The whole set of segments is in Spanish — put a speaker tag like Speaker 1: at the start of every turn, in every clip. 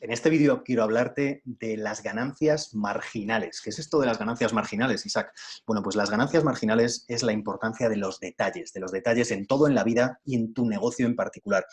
Speaker 1: En este vídeo quiero hablarte de las ganancias marginales. ¿Qué es esto de las ganancias marginales, Isaac? Bueno, pues las ganancias marginales es la importancia de los detalles en todo en la vida y en tu negocio en particular.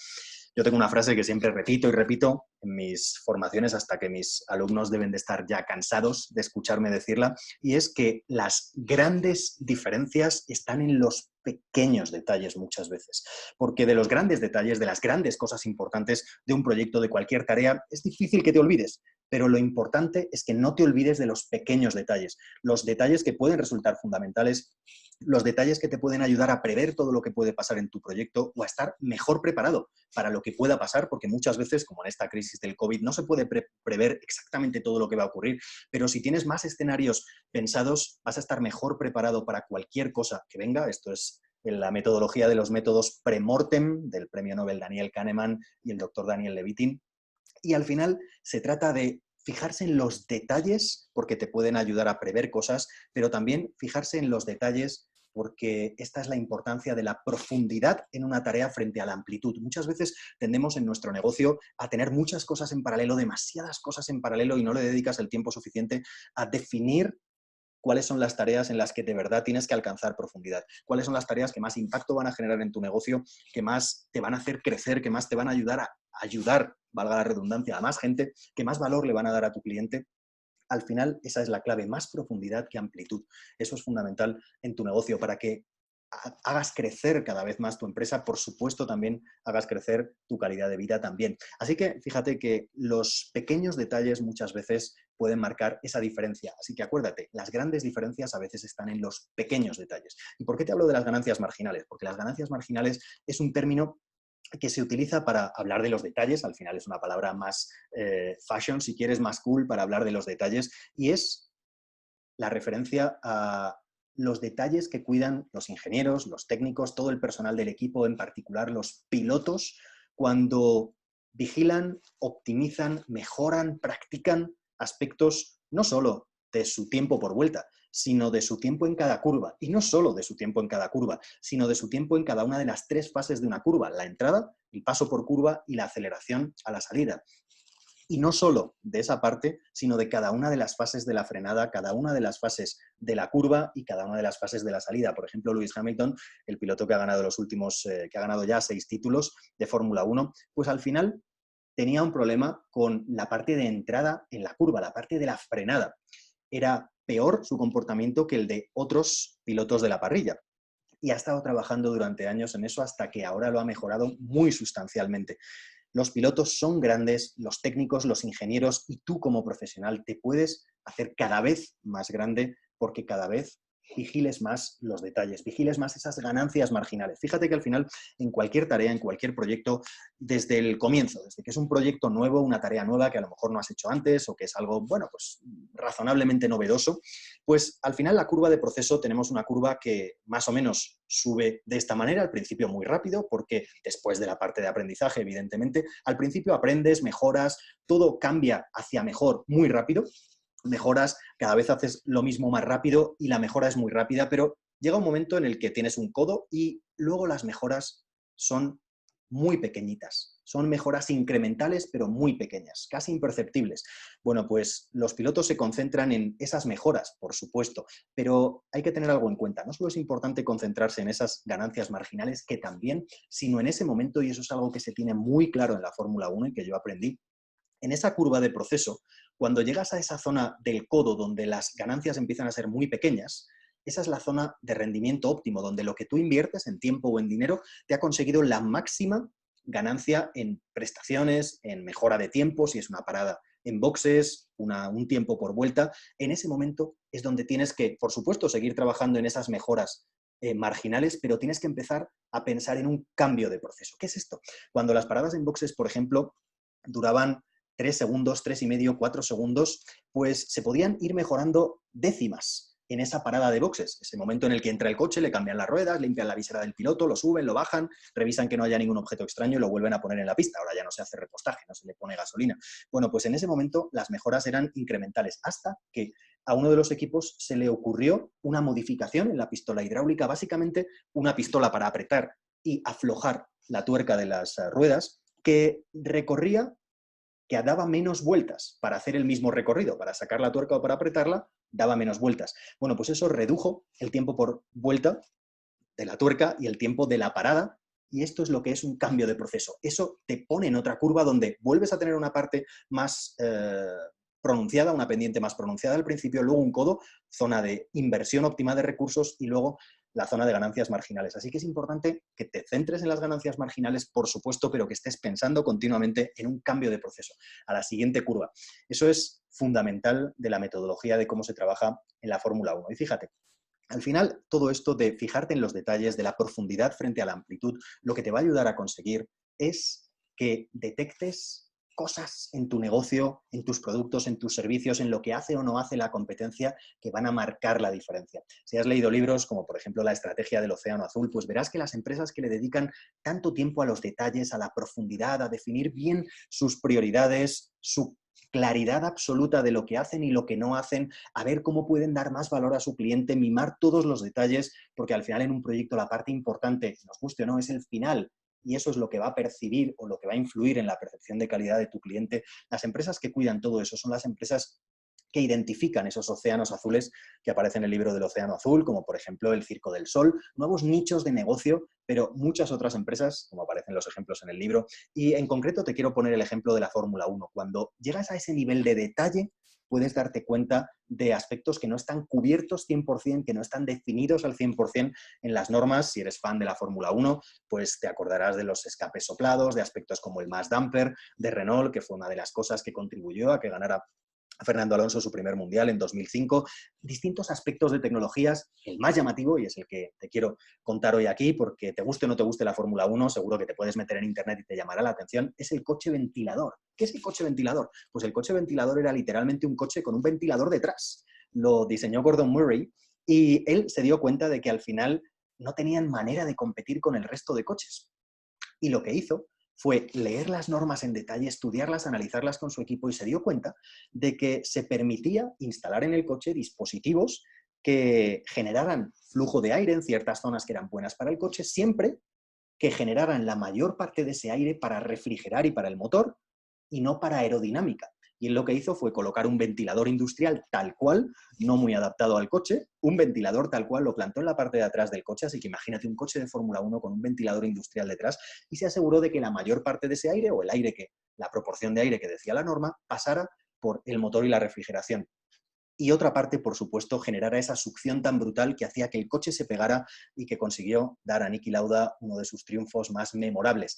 Speaker 1: Yo tengo una frase que siempre repito y repito en mis formaciones hasta que mis alumnos deben de estar ya cansados de escucharme decirla, y es que las grandes diferencias están en los pequeños detalles muchas veces, porque de los grandes detalles, de las grandes cosas importantes de un proyecto, de cualquier tarea, es difícil que te olvides, pero lo importante es que no te olvides de los pequeños detalles, los detalles que pueden resultar fundamentales, los detalles que te pueden ayudar a prever todo lo que puede pasar en tu proyecto o a estar mejor preparado para lo que pueda pasar, porque muchas veces, como en esta crisis del COVID, no se puede prever exactamente todo lo que va a ocurrir, pero si tienes más escenarios pensados, vas a estar mejor preparado para cualquier cosa que venga. Esto es en la metodología de los métodos pre-mortem del premio Nobel Daniel Kahneman y el doctor Daniel Levitin. Y al final se trata de fijarse en los detalles porque te pueden ayudar a prever cosas, pero también fijarse en los detalles porque esta es la importancia de la profundidad en una tarea frente a la amplitud. Muchas veces tendemos en nuestro negocio a tener muchas cosas en paralelo, demasiadas cosas en paralelo, y no le dedicas el tiempo suficiente a definir cuáles son las tareas en las que de verdad tienes que alcanzar profundidad, cuáles son las tareas que más impacto van a generar en tu negocio, que más te van a hacer crecer, que más te van a ayudar, valga la redundancia, a más gente, que más valor le van a dar a tu cliente. Al final, esa es la clave, más profundidad que amplitud. Eso es fundamental en tu negocio para que hagas crecer cada vez más tu empresa, por supuesto también hagas crecer tu calidad de vida también. Así que fíjate que los pequeños detalles muchas veces pueden marcar esa diferencia. Así que acuérdate, las grandes diferencias a veces están en los pequeños detalles. ¿Y por qué te hablo de las ganancias marginales? Porque las ganancias marginales es un término que se utiliza para hablar de los detalles. Al final es una palabra más fashion, si quieres, más cool para hablar de los detalles, y es la referencia a los detalles que cuidan los ingenieros, los técnicos, todo el personal del equipo, en particular los pilotos, cuando vigilan, optimizan, mejoran, practican aspectos no solo de su tiempo por vuelta, sino de su tiempo en cada curva. Y no solo de su tiempo en cada curva, sino de su tiempo en cada una de las tres fases de una curva: la entrada, el paso por curva y la aceleración a la salida. Y no solo de esa parte, sino de cada una de las fases de la frenada, cada una de las fases de la curva y cada una de las fases de la salida. Por ejemplo, Lewis Hamilton, el piloto que ha ganado que ha ganado ya 6 títulos de Fórmula 1, pues al final tenía un problema con la parte de entrada en la curva, la parte de la frenada. Era peor su comportamiento que el de otros pilotos de la parrilla. Y ha estado trabajando durante años en eso hasta que ahora lo ha mejorado muy sustancialmente. Los pilotos son grandes, los técnicos, los ingenieros, y tú como profesional te puedes hacer cada vez más grande porque cada vez vigiles más los detalles, vigiles más esas ganancias marginales. Fíjate que al final, en cualquier tarea, en cualquier proyecto, desde el comienzo, desde que es un proyecto nuevo, una tarea nueva que a lo mejor no has hecho antes o que es algo, bueno, pues razonablemente novedoso, pues al final la curva de proceso, tenemos una curva que más o menos sube de esta manera, al principio muy rápido, porque después de la parte de aprendizaje, evidentemente, al principio aprendes, mejoras, todo cambia hacia mejor muy rápido, mejoras, cada vez haces lo mismo más rápido y la mejora es muy rápida, pero llega un momento en el que tienes un codo y luego las mejoras son muy pequeñitas. Son mejoras incrementales, pero muy pequeñas, casi imperceptibles. Bueno, pues los pilotos se concentran en esas mejoras, por supuesto, pero hay que tener algo en cuenta. No solo es importante concentrarse en esas ganancias marginales, que también, sino en ese momento, y eso es algo que se tiene muy claro en la Fórmula 1 y que yo aprendí, en esa curva de proceso, cuando llegas a esa zona del codo donde las ganancias empiezan a ser muy pequeñas, esa es la zona de rendimiento óptimo, donde lo que tú inviertes en tiempo o en dinero te ha conseguido la máxima ganancia en prestaciones, en mejora de tiempo, si es una parada en boxes, un tiempo por vuelta. En ese momento es donde tienes que, por supuesto, seguir trabajando en esas mejoras marginales, pero tienes que empezar a pensar en un cambio de proceso. ¿Qué es esto? Cuando las paradas en boxes, por ejemplo, duraban 3 segundos, 3,5, 4 segundos, pues se podían ir mejorando décimas en esa parada de boxes. Ese momento en el que entra el coche, le cambian las ruedas, limpian la visera del piloto, lo suben, lo bajan, revisan que no haya ningún objeto extraño y lo vuelven a poner en la pista. Ahora ya no se hace repostaje, no se le pone gasolina. Bueno, pues en ese momento las mejoras eran incrementales, hasta que a uno de los equipos se le ocurrió una modificación en la pistola hidráulica, básicamente una pistola para apretar y aflojar la tuerca de las ruedas, que recorría que daba menos vueltas para hacer el mismo recorrido, para sacar la tuerca o para apretarla, daba menos vueltas. Bueno, pues eso redujo el tiempo por vuelta de la tuerca y el tiempo de la parada, y esto es lo que es un cambio de proceso. Eso te pone en otra curva donde vuelves a tener una parte más pronunciada, una pendiente más pronunciada al principio, luego un codo, zona de inversión óptima de recursos y luego la zona de ganancias marginales. Así que es importante que te centres en las ganancias marginales, por supuesto, pero que estés pensando continuamente en un cambio de proceso, a la siguiente curva. Eso es fundamental de la metodología de cómo se trabaja en la Fórmula 1. Y fíjate, al final, todo esto de fijarte en los detalles, de la profundidad frente a la amplitud, lo que te va a ayudar a conseguir es que detectes cosas en tu negocio, en tus productos, en tus servicios, en lo que hace o no hace la competencia, que van a marcar la diferencia. Si has leído libros como, por ejemplo, La estrategia del océano azul, pues verás que las empresas que le dedican tanto tiempo a los detalles, a la profundidad, a definir bien sus prioridades, su claridad absoluta de lo que hacen y lo que no hacen, a ver cómo pueden dar más valor a su cliente, mimar todos los detalles, porque al final en un proyecto la parte importante, nos guste o no, es el final, y eso es lo que va a percibir o lo que va a influir en la percepción de calidad de tu cliente. Las empresas que cuidan todo eso son las empresas que identifican esos océanos azules que aparecen en el libro del Océano Azul, como por ejemplo el Circo del Sol, nuevos nichos de negocio, pero muchas otras empresas, como aparecen los ejemplos en el libro, y en concreto te quiero poner el ejemplo de la Fórmula 1. Cuando llegas a ese nivel de detalle, puedes darte cuenta de aspectos que no están cubiertos 100%, que no están definidos al 100% en las normas. Si eres fan de la Fórmula 1, pues te acordarás de los escapes soplados, de aspectos como el mass damper de Renault, que fue una de las cosas que contribuyó a que ganara Fernando Alonso su primer mundial en 2005, distintos aspectos de tecnologías. El más llamativo, y es el que te quiero contar hoy aquí, porque te guste o no te guste la Fórmula 1, seguro que te puedes meter en internet y te llamará la atención, es el coche ventilador. ¿Qué es el coche ventilador? Pues el coche ventilador era literalmente un coche con un ventilador detrás. Lo diseñó Gordon Murray y él se dio cuenta de que al final no tenían manera de competir con el resto de coches. Y lo que hizo fue leer las normas en detalle, estudiarlas, analizarlas con su equipo y se dio cuenta de que se permitía instalar en el coche dispositivos que generaran flujo de aire en ciertas zonas que eran buenas para el coche, siempre que generaran la mayor parte de ese aire para refrigerar y para el motor y no para aerodinámica. Y él lo que hizo fue colocar un ventilador industrial tal cual, no muy adaptado al coche, un ventilador tal cual, lo plantó en la parte de atrás del coche, así que imagínate un coche de Fórmula 1 con un ventilador industrial detrás, y se aseguró de que la mayor parte de ese aire, o el aire que, la proporción de aire que decía la norma, pasara por el motor y la refrigeración. Y otra parte, por supuesto, generara esa succión tan brutal que hacía que el coche se pegara y que consiguió dar a Niki Lauda uno de sus triunfos más memorables.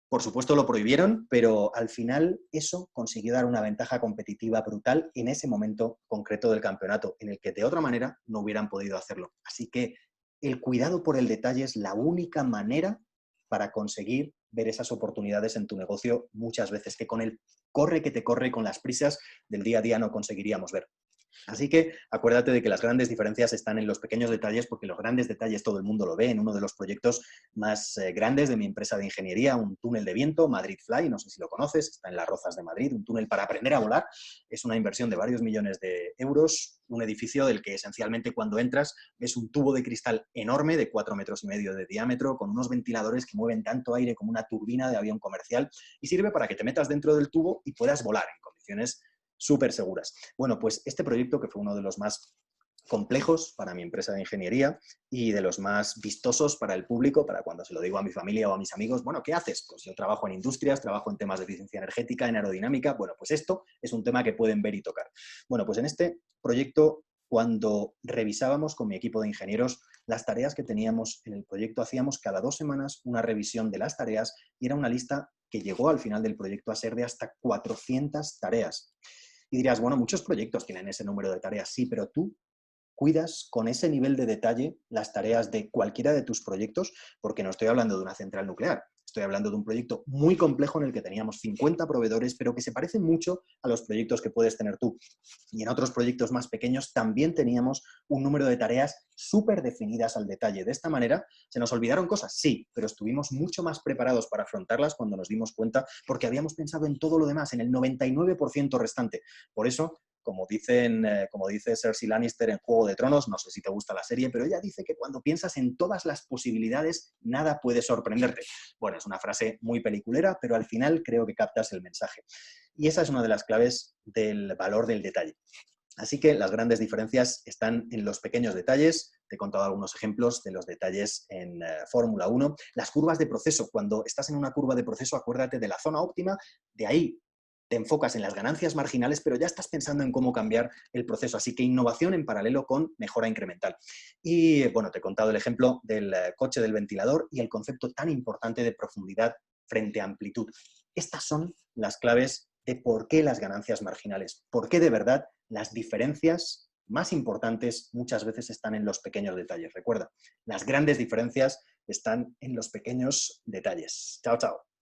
Speaker 1: Por supuesto lo prohibieron, pero al final eso consiguió dar una ventaja competitiva brutal en ese momento concreto del campeonato, en el que de otra manera no hubieran podido hacerlo. Así que el cuidado por el detalle es la única manera para conseguir ver esas oportunidades en tu negocio muchas veces que con el corre que te corre, con las prisas del día a día no conseguiríamos ver. Así que acuérdate de que las grandes diferencias están en los pequeños detalles, porque los grandes detalles todo el mundo lo ve. En uno de los proyectos más grandes de mi empresa de ingeniería, un túnel de viento, Madrid Fly, no sé si lo conoces, está en Las Rozas de Madrid, un túnel para aprender a volar. Es una inversión de varios millones de euros, un edificio del que esencialmente cuando entras ves un tubo de cristal enorme de 4,5 metros de diámetro, con unos ventiladores que mueven tanto aire como una turbina de avión comercial, y sirve para que te metas dentro del tubo y puedas volar en condiciones súper seguras. Bueno, pues este proyecto, que fue uno de los más complejos para mi empresa de ingeniería y de los más vistosos para el público, para cuando se lo digo a mi familia o a mis amigos, bueno, ¿qué haces? Pues yo trabajo en industrias, trabajo en temas de eficiencia energética, en aerodinámica, bueno, pues esto es un tema que pueden ver y tocar. Bueno, pues en este proyecto, cuando revisábamos con mi equipo de ingenieros las tareas que teníamos en el proyecto, hacíamos cada 2 semanas una revisión de las tareas y era una lista que llegó al final del proyecto a ser de hasta 400 tareas. Y dirás, bueno, muchos proyectos tienen ese número de tareas, sí, pero tú cuidas con ese nivel de detalle las tareas de cualquiera de tus proyectos, porque no estoy hablando de una central nuclear, estoy hablando de un proyecto muy complejo en el que teníamos 50 proveedores, pero que se parecen mucho a los proyectos que puedes tener tú. Y en otros proyectos más pequeños también teníamos un número de tareas súper definidas al detalle. De esta manera, ¿se nos olvidaron cosas? Sí, pero estuvimos mucho más preparados para afrontarlas cuando nos dimos cuenta, porque habíamos pensado en todo lo demás, en el 99% restante. Por eso, como dice Cersei Lannister en Juego de Tronos, no sé si te gusta la serie, pero ella dice que cuando piensas en todas las posibilidades, nada puede sorprenderte. Bueno, es una frase muy peliculera, pero al final creo que captas el mensaje. Y esa es una de las claves del valor del detalle. Así que las grandes diferencias están en los pequeños detalles. Te he contado algunos ejemplos de los detalles en Fórmula 1. Las curvas de proceso. Cuando estás en una curva de proceso, acuérdate de la zona óptima. De ahí te enfocas en las ganancias marginales, pero ya estás pensando en cómo cambiar el proceso. Así que innovación en paralelo con mejora incremental. Y bueno, te he contado el ejemplo del coche del ventilador y el concepto tan importante de profundidad frente a amplitud. Estas son las claves de por qué las ganancias marginales, por qué de verdad las diferencias más importantes muchas veces están en los pequeños detalles. Recuerda, las grandes diferencias están en los pequeños detalles. Chao, chao.